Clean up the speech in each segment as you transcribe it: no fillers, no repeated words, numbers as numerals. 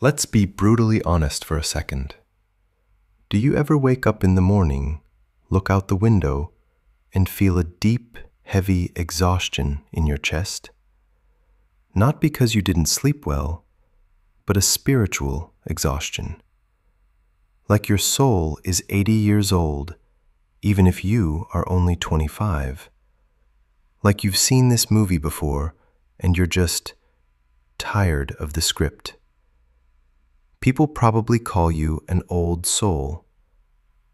Let's be brutally honest for a second. Do you ever wake up in the morning, look out the window, and feel a deep, heavy exhaustion in your chest? Not because you didn't sleep well, but a spiritual exhaustion. Like your soul is 80 years old, even if you are only 25. Like you've seen this movie before, and you're just tired of the script. People probably call you an old soul.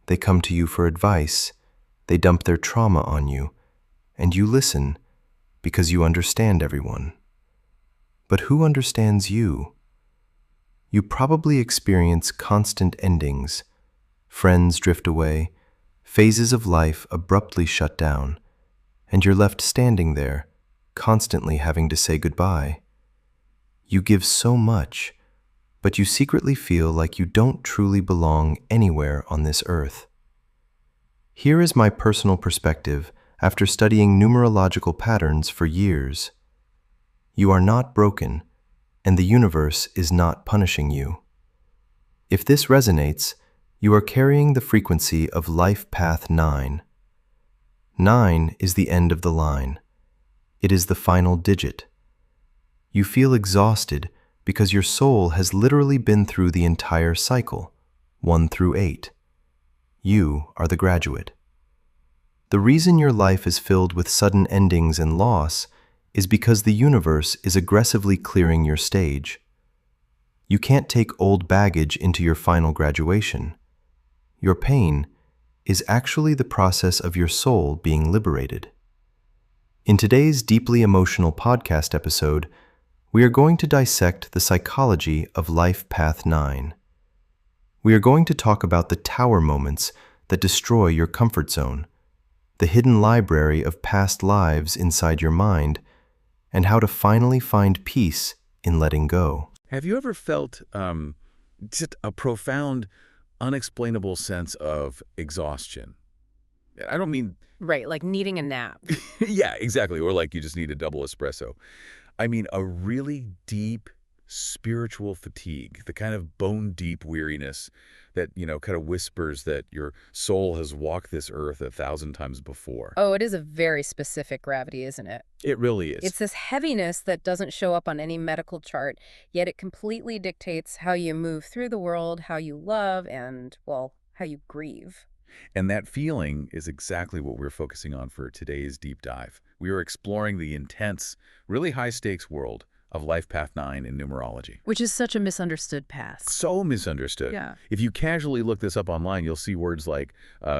They come to you for advice, they dump their trauma on you, and you listen because you understand everyone. But who understands you? You probably experience constant endings. Friends drift away, phases of life abruptly shut down, and you're left standing there, constantly having to say goodbye. You give so much, but you secretly feel like you don't truly belong anywhere on this earth. Here is my personal perspective after studying numerological patterns for years. You are not broken, and the universe is not punishing you. If this resonates, you are carrying the frequency of life path 9. 9 is the end of the line. It is the final digit. You feel exhausted because your soul has literally been through the entire cycle, 1 through 8. You are the graduate. The reason your life is filled with sudden endings and loss is because the universe is aggressively clearing your stage. You can't take old baggage into your final graduation. Your pain is actually the process of your soul being liberated. In today's deeply emotional podcast episode, we are going to dissect the psychology of Life Path 9. We are going to talk about the tower moments that destroy your comfort zone, the hidden library of past lives inside your mind, and how to finally find peace in letting go. Have you ever felt just a profound, unexplainable sense of exhaustion? I don't mean... Right, like needing a nap. Yeah, exactly. Or like you just need a double espresso. I mean, a really deep spiritual fatigue, the kind of bone-deep weariness that, kind of whispers that your soul has walked this earth 1,000 times before. Oh, it is a very specific gravity, isn't it? It really is. It's this heaviness that doesn't show up on any medical chart, yet it completely dictates how you move through the world, how you love, and, well, how you grieve. And that feeling is exactly what we're focusing on for today's deep dive. We are exploring the intense, really high-stakes world of Life Path 9 in numerology. Which is such a misunderstood path. So misunderstood. Yeah. If you casually look this up online, you'll see words like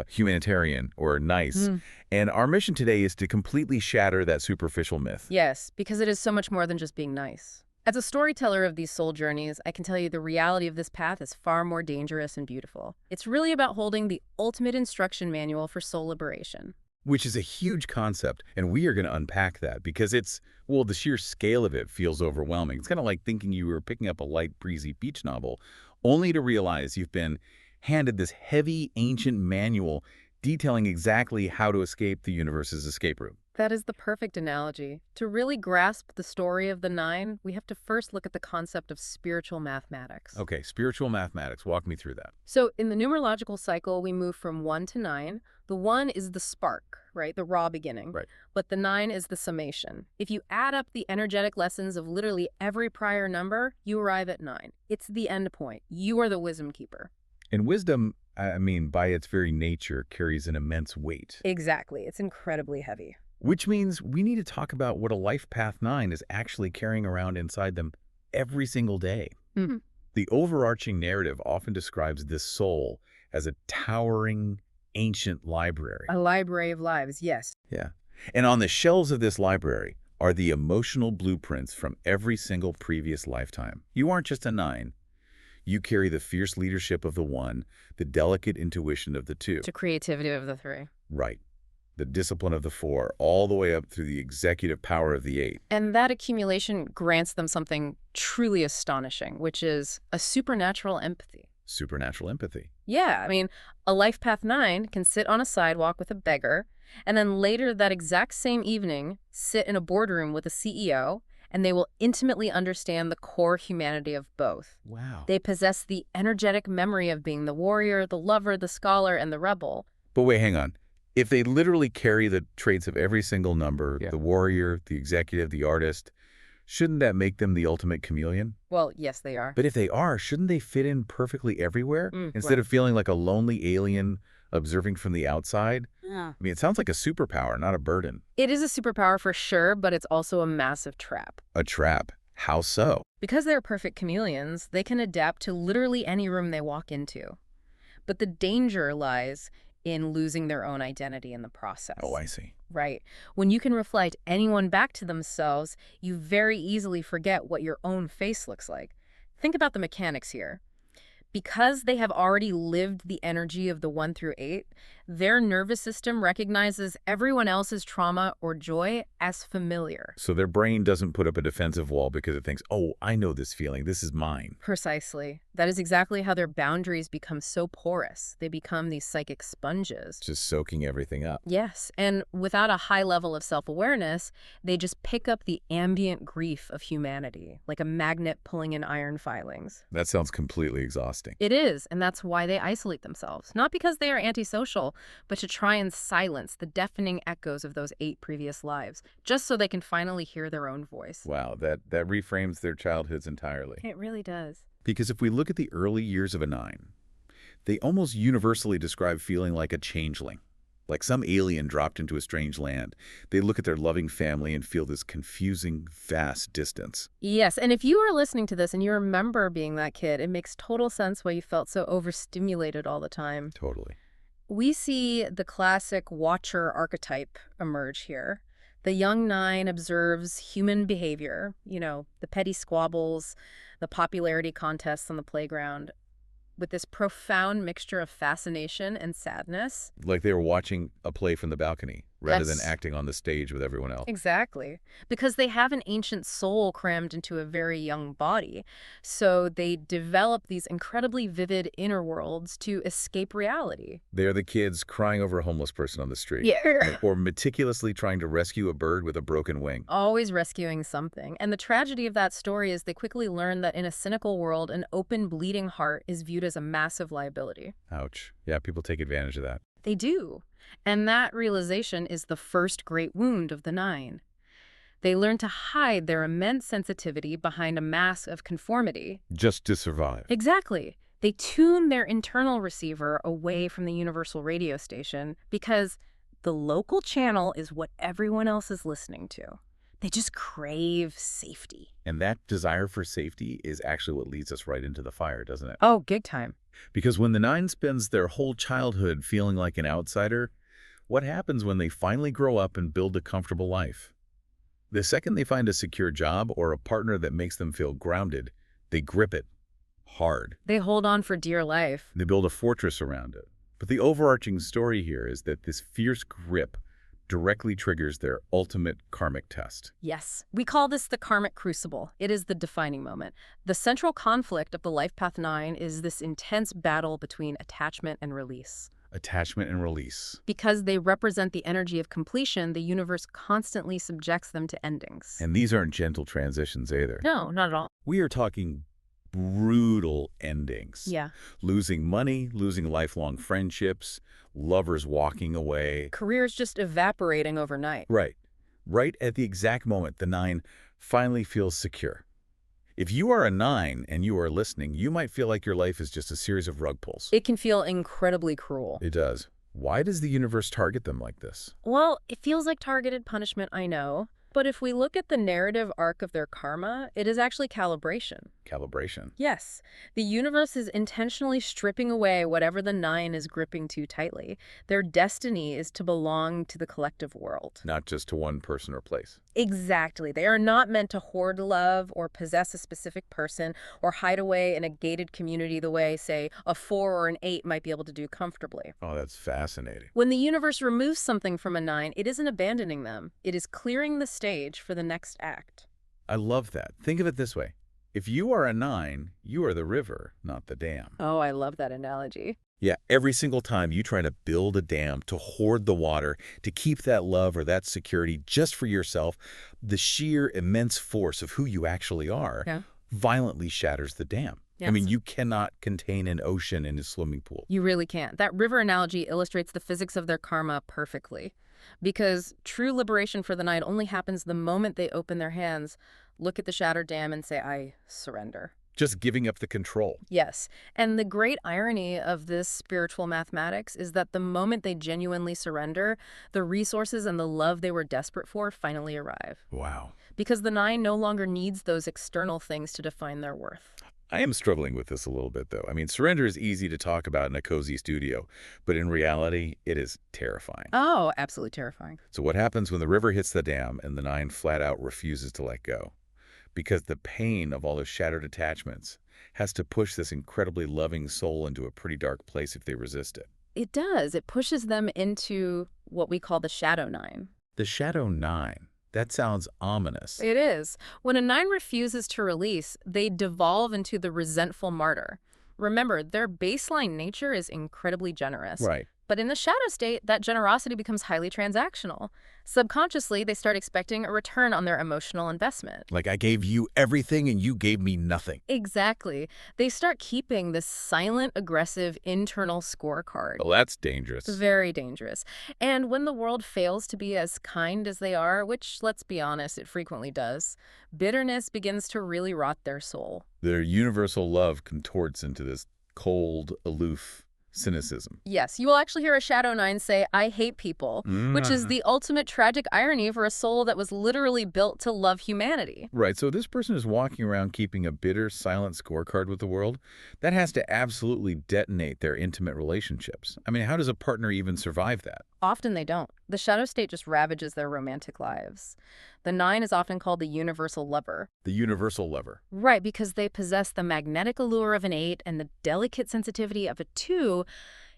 humanitarian or nice. And our mission today is to completely shatter that superficial myth. Yes, because it is so much more than just being nice. As a storyteller of these soul journeys, I can tell you the reality of this path is far more dangerous and beautiful. It's really about holding the ultimate instruction manual for soul liberation. Which is a huge concept, and we are going to unpack that because the sheer scale of it feels overwhelming. It's kind of like thinking you were picking up a light, breezy beach novel, only to realize you've been handed this heavy, ancient manual detailing exactly how to escape the universe's escape route. That is the perfect analogy. To really grasp the story of the 9, we have to first look at the concept of spiritual mathematics. Okay, spiritual mathematics. Walk me through that. So in the numerological cycle, we move from 1 to 9. The 1 is the spark, right? The raw beginning. Right. But the 9 is the summation. If you add up the energetic lessons of literally every prior number, you arrive at 9. It's the end point. You are the wisdom keeper. And wisdom, by its very nature, carries an immense weight. Exactly. It's incredibly heavy. Which means we need to talk about what a Life Path 9 is actually carrying around inside them every single day. Mm-hmm. The overarching narrative often describes this soul as a towering, ancient library. A library of lives, yes. Yeah. And on the shelves of this library are the emotional blueprints from every single previous lifetime. You aren't just a 9. You carry the fierce leadership of the 1, the delicate intuition of the 2. To creativity of the 3. Right. The discipline of the 4, all the way up through the executive power of the 8. And that accumulation grants them something truly astonishing, which is a supernatural empathy. Supernatural empathy. Yeah, a Life Path 9 can sit on a sidewalk with a beggar, and then later that exact same evening, sit in a boardroom with a CEO and they will intimately understand the core humanity of both. Wow. They possess the energetic memory of being the warrior, the lover, the scholar, and the rebel. But wait, hang on. If they literally carry the traits of every single number, Yeah. the warrior, the executive, the artist, shouldn't that make them the ultimate chameleon? Well, yes, they are. But if they are, shouldn't they fit in perfectly everywhere instead Right. of feeling like a lonely alien observing from the outside? Yeah. I mean, it sounds like a superpower, not a burden. It is a superpower for sure, but it's also a massive trap. A trap. How so? Because they're perfect chameleons, they can adapt to literally any room they walk into. But the danger lies in losing their own identity in the process. Oh, I see. Right. When you can reflect anyone back to themselves, you very easily forget what your own face looks like. Think about the mechanics here. Because they have already lived the energy of the 1 through 8, their nervous system recognizes everyone else's trauma or joy as familiar. So their brain doesn't put up a defensive wall because it thinks, oh, I know this feeling. This is mine. Precisely. That is exactly how their boundaries become so porous. They become these psychic sponges. Just soaking everything up. Yes, and without a high level of self-awareness, they just pick up the ambient grief of humanity, like a magnet pulling in iron filings. That sounds completely exhausting. It is, and that's why they isolate themselves. Not because they are antisocial, but to try and silence the deafening echoes of those 8 previous lives, just so they can finally hear their own voice. Wow, that reframes their childhoods entirely. It really does. Because if we look at the early years of a 9, they almost universally describe feeling like a changeling, like some alien dropped into a strange land. They look at their loving family and feel this confusing, vast distance. Yes, and if you are listening to this and you remember being that kid, it makes total sense why you felt so overstimulated all the time. Totally. We see the classic watcher archetype emerge here. The young 9 observes human behavior, the petty squabbles, the popularity contests on the playground, with this profound mixture of fascination and sadness. Like they were watching a play from the balcony rather than Yes. acting on the stage with everyone else. Exactly. Because they have an ancient soul crammed into a very young body. So they develop these incredibly vivid inner worlds to escape reality. They're the kids crying over a homeless person on the street. Yeah. Or meticulously trying to rescue a bird with a broken wing. Always rescuing something. And the tragedy of that story is they quickly learn that in a cynical world, an open, bleeding heart is viewed as a massive liability. Ouch. Yeah, people take advantage of that. They do. And that realization is the first great wound of the 9. They learn to hide their immense sensitivity behind a mask of conformity. Just to survive. Exactly. They tune their internal receiver away from the universal radio station because the local channel is what everyone else is listening to. They just crave safety. And that desire for safety is actually what leads us right into the fire, doesn't it? Oh, gig time. Because when the 9 spends their whole childhood feeling like an outsider, what happens when they finally grow up and build a comfortable life? The second they find a secure job or a partner that makes them feel grounded, they grip it hard. They hold on for dear life. They build a fortress around it. But the overarching story here is that this fierce grip directly triggers their ultimate karmic test. Yes, we call this the karmic crucible. It is the defining moment. The central conflict of the Life Path 9 is this intense battle between attachment and release. Attachment and release. Because they represent the energy of completion, the universe constantly subjects them to endings. And these aren't gentle transitions either. No, not at all. We are talking brutal endings. Yeah. Losing money, losing lifelong friendships, lovers walking away. Careers just evaporating overnight. Right. Right at the exact moment the 9 finally feels secure. If you are a 9 and you are listening, you might feel like your life is just a series of rug pulls. It can feel incredibly cruel. It does. Why does the universe target them like this? Well, it feels like targeted punishment, I know. But if we look at the narrative arc of their karma, it is actually calibration. Calibration. Yes, the universe is intentionally stripping away whatever the 9 is gripping too tightly. Their destiny is to belong to the collective world. Not just to one person or place. Exactly. They are not meant to hoard love or possess a specific person or hide away in a gated community the way, say, a 4 or an 8 might be able to do comfortably. Oh, that's fascinating. When the universe removes something from a 9, it isn't abandoning them. It is clearing the stage for the next act. I love that. Think of it this way. If you are a 9, you are the river, not the dam. Oh, I love that analogy. Yeah, every single time you try to build a dam to hoard the water, to keep that love or that security just for yourself, the sheer immense force of who you actually are Yeah. violently shatters the dam. I Yes. mean, you cannot contain an ocean in a swimming pool. You really can't. That river analogy illustrates the physics of their karma perfectly. Because true liberation for the 9 only happens the moment they open their hands, look at the shattered dam, and say, I surrender. Just giving up the control. Yes. And the great irony of this spiritual mathematics is that the moment they genuinely surrender, the resources and the love they were desperate for finally arrive. Wow. Because the 9 no longer needs those external things to define their worth. I am struggling with this a little bit, though. I mean, surrender is easy to talk about in a cozy studio, but in reality, it is terrifying. Oh, absolutely terrifying. So what happens when the river hits the dam and the 9 flat out refuses to let go? Because the pain of all those shattered attachments has to push this incredibly loving soul into a pretty dark place if they resist it. It does. It pushes them into what we call the shadow 9. The Shadow 9. That sounds ominous. It is. When a 9 refuses to release, they devolve into the resentful martyr. Remember, their baseline nature is incredibly generous. Right. But in the shadow state, that generosity becomes highly transactional. Subconsciously, they start expecting a return on their emotional investment. Like I gave you everything and you gave me nothing. Exactly. They start keeping this silent, aggressive, internal scorecard. Well, that's dangerous. Very dangerous. And when the world fails to be as kind as they are, which, let's be honest, it frequently does, bitterness begins to really rot their soul. Their universal love contorts into this cold, aloof cynicism. Yes, you will actually hear a Shadow 9 say, I hate people, which is the ultimate tragic irony for a soul that was literally built to love humanity. Right, so this person is walking around keeping a bitter, silent scorecard with the world. That has to absolutely detonate their intimate relationships. I mean, how does a partner even survive that? Often they don't. The shadow state just ravages their romantic lives. The 9 is often called the universal lover. The universal lover. Right, because they possess the magnetic allure of an 8 and the delicate sensitivity of a 2,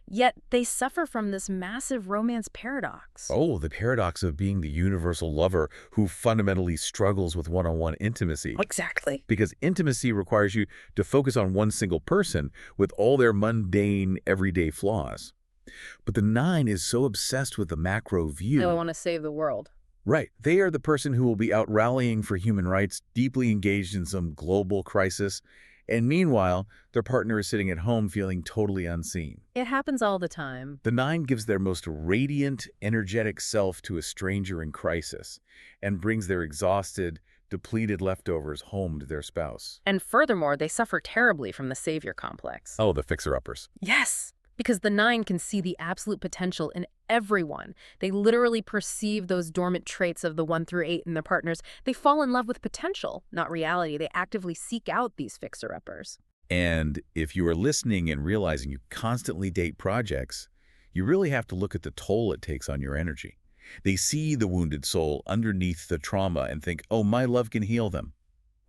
yet they suffer from this massive romance paradox. Oh, the paradox of being the universal lover who fundamentally struggles with one-on-one intimacy. Exactly. Because intimacy requires you to focus on one single person with all their mundane, everyday flaws. But the 9 is so obsessed with the macro view. I want to save the world. Right. They are the person who will be out rallying for human rights, deeply engaged in some global crisis. And meanwhile, their partner is sitting at home feeling totally unseen. It happens all the time. The 9 gives their most radiant, energetic self to a stranger in crisis and brings their exhausted, depleted leftovers home to their spouse. And furthermore, they suffer terribly from the savior complex. Oh, the fixer-uppers. Yes, because the 9 can see the absolute potential in everyone. They literally perceive those dormant traits of the 1 through 8 in their partners. They fall in love with potential, not reality. They actively seek out these fixer-uppers. And if you are listening and realizing you constantly date projects, you really have to look at the toll it takes on your energy. They see the wounded soul underneath the trauma and think, oh, my love can heal them.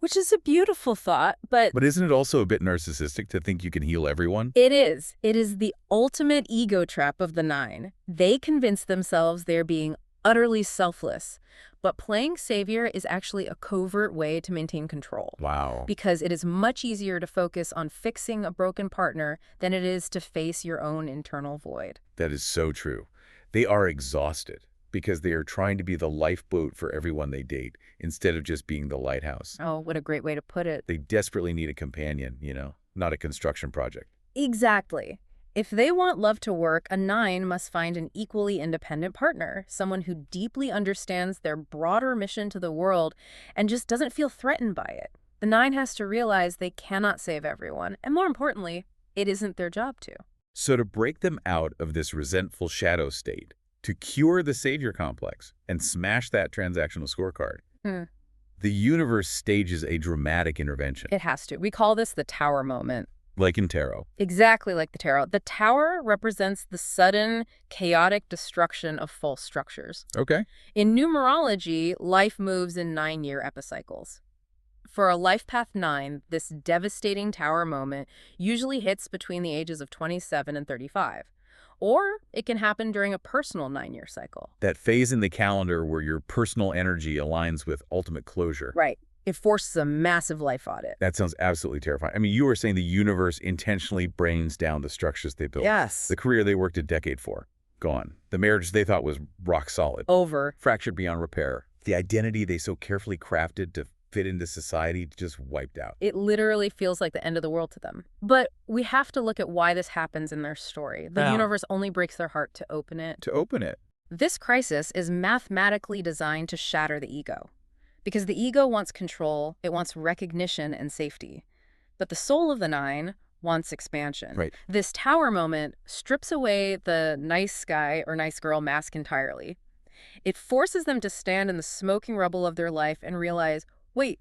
Which is a beautiful thought, but But isn't it also a bit narcissistic to think you can heal everyone? it is. It is the ultimate ego trap of the 9. They convince themselves they're being utterly selfless. But playing savior is actually a covert way to maintain control. Wow. Because it is much easier to focus on fixing a broken partner than it is to face your own internal void. That is so true. They are exhausted because they are trying to be the lifeboat for everyone they date instead of just being the lighthouse. Oh, what a great way to put it. They desperately need a companion, not a construction project. Exactly. If they want love to work, a 9 must find an equally independent partner, someone who deeply understands their broader mission to the world and just doesn't feel threatened by it. The 9 has to realize they cannot save everyone, and more importantly, it isn't their job to. So to break them out of this resentful shadow state, to cure the savior complex and smash that transactional scorecard, the universe stages a dramatic intervention. It has to. We call this the tower moment. Like in tarot. Exactly like the tarot. The tower represents the sudden, chaotic destruction of false structures. Okay. In numerology, life moves in 9-year epicycles. For a life path 9, this devastating tower moment usually hits between the ages of 27 and 35. Or it can happen during a personal 9-year cycle. That phase in the calendar where your personal energy aligns with ultimate closure. Right. It forces a massive life audit. That sounds absolutely terrifying. I mean, you were saying the universe intentionally brains down the structures they built. Yes. The career they worked a decade for. Gone. The marriage they thought was rock solid. Over. Fractured beyond repair. The identity they so carefully crafted to fit into society just wiped out. It literally feels like the end of the world to them. But we have to look at why this happens in their story. The universe only breaks their heart to open it. To open it. This crisis is mathematically designed to shatter the ego. Because the ego wants control, it wants recognition and safety. But the soul of the 9 wants expansion. Right. This tower moment strips away the nice guy or nice girl mask entirely. It forces them to stand in the smoking rubble of their life and realize, wait,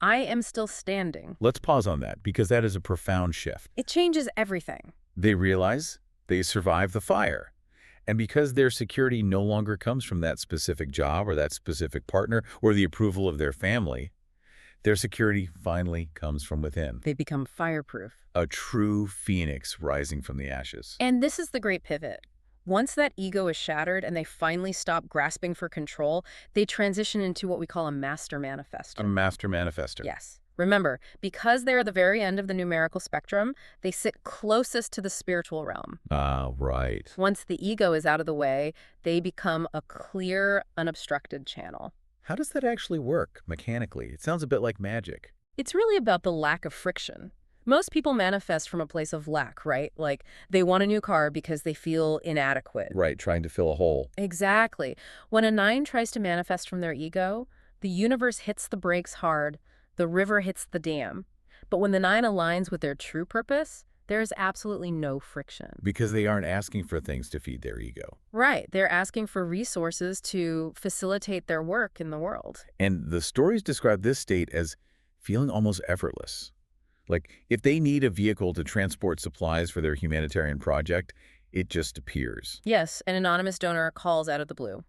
I am still standing. Let's pause on that, because that is a profound shift. It changes everything. They realize they survived the fire. And because their security no longer comes from that specific job or that specific partner or the approval of their family, their security finally comes from within. They become fireproof. A true phoenix rising from the ashes. And this is the great pivot. Once that ego is shattered and they finally stop grasping for control, they transition into what we call a master manifestor. A master manifestor. Yes. Remember, because they're at the very end of the numerical spectrum, they sit closest to the spiritual realm. Ah, right. Once the ego is out of the way, they become a clear, unobstructed channel. How does that actually work mechanically? It sounds a bit like magic. It's really about the lack of friction. Most people manifest from a place of lack, right? Like they want a new car because they feel inadequate. Right, trying to fill a hole. Exactly. When a 9 tries to manifest from their ego, the universe hits the brakes hard, the river hits the dam. But when the 9 aligns with their true purpose, there's absolutely no friction. Because they aren't asking for things to feed their ego. Right. They're asking for resources to facilitate their work in the world. And the stories describe this state as feeling almost effortless. Like, if they need a vehicle to transport supplies for their humanitarian project, it just appears. Yes, an anonymous donor calls out of the blue.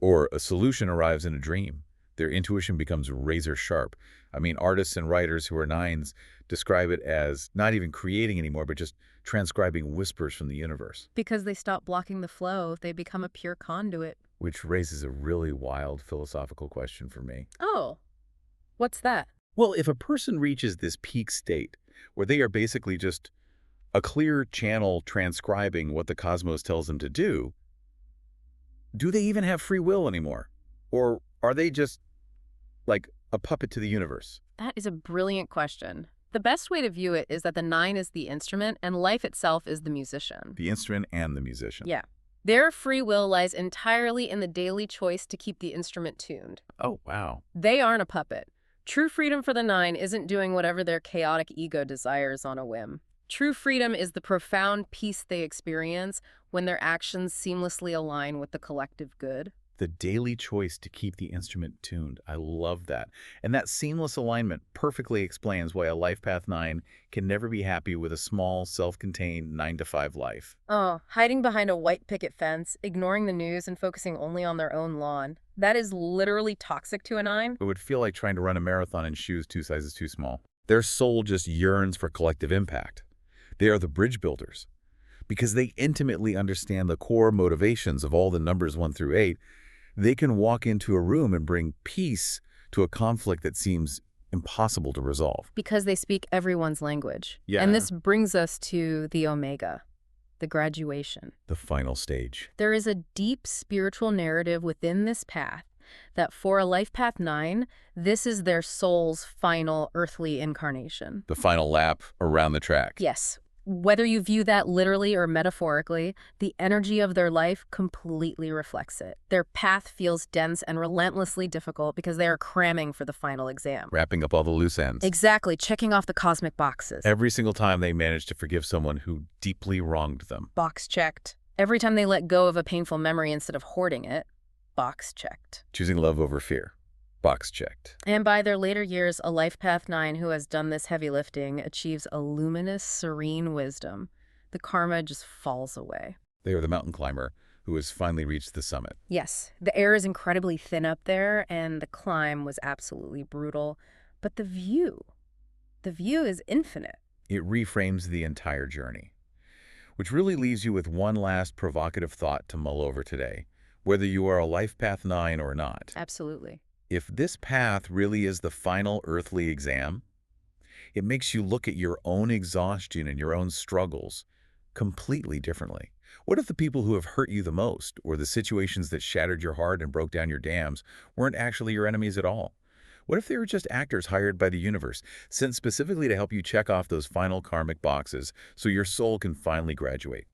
Or a solution arrives in a dream. Their intuition becomes razor sharp. I mean, artists and writers who are 9s describe it as not even creating anymore, but just transcribing whispers from the universe. Because they stop blocking the flow, they become a pure conduit. Which raises a really wild philosophical question for me. Oh, what's that? Well, if a person reaches this peak state, where they are basically just a clear channel transcribing what the cosmos tells them to do they even have free will anymore? Or are they just like a puppet to the universe? That is a brilliant question. The best way to view it is that the 9 is the instrument and life itself is the musician. The instrument and the musician. Yeah. Their free will lies entirely in the daily choice to keep the instrument tuned. Oh, wow. They aren't a puppet. True freedom for the 9 isn't doing whatever their chaotic ego desires on a whim. True freedom is the profound peace they experience when their actions seamlessly align with the collective good. The daily choice to keep the instrument tuned. I love that. And that seamless alignment perfectly explains why a Life Path 9 can never be happy with a small, self-contained 9-to-5 life. Oh, hiding behind a white picket fence, ignoring the news, and focusing only on their own lawn. That is literally toxic to a 9. It would feel like trying to run a marathon in shoes 2 sizes too small. Their soul just yearns for collective impact. They are the bridge builders. Because they intimately understand the core motivations of all the numbers 1 through 8, they can walk into a room and bring peace to a conflict that seems impossible to resolve. Because they speak everyone's language. Yeah. And this brings us to the Omega, the graduation. The final stage. There is a deep spiritual narrative within this path that for a Life Path 9, this is their soul's final earthly incarnation. The final lap around the track. Yes. Whether you view that literally or metaphorically, the energy of their life completely reflects it. Their path feels dense and relentlessly difficult because they are cramming for the final exam. Wrapping up all the loose ends. Exactly, checking off the cosmic boxes. Every single time they manage to forgive someone who deeply wronged them. Box checked. Every time they let go of a painful memory instead of hoarding it. Box checked. Choosing love over fear. Box checked. And by their later years, a Life Path 9 who has done this heavy lifting achieves a luminous, serene wisdom. The karma just falls away. They are the mountain climber who has finally reached the summit. Yes, the air is incredibly thin up there, and the climb was absolutely brutal. But the view is infinite. It reframes the entire journey. Which really leaves you with one last provocative thought to mull over today, whether you are a Life Path 9 or not. Absolutely. If this path really is the final earthly exam, it makes you look at your own exhaustion and your own struggles completely differently. What if the people who have hurt you the most, or the situations that shattered your heart and broke down your dams, weren't actually your enemies at all? What if they were just actors hired by the universe, sent specifically to help you check off those final karmic boxes so your soul can finally graduate?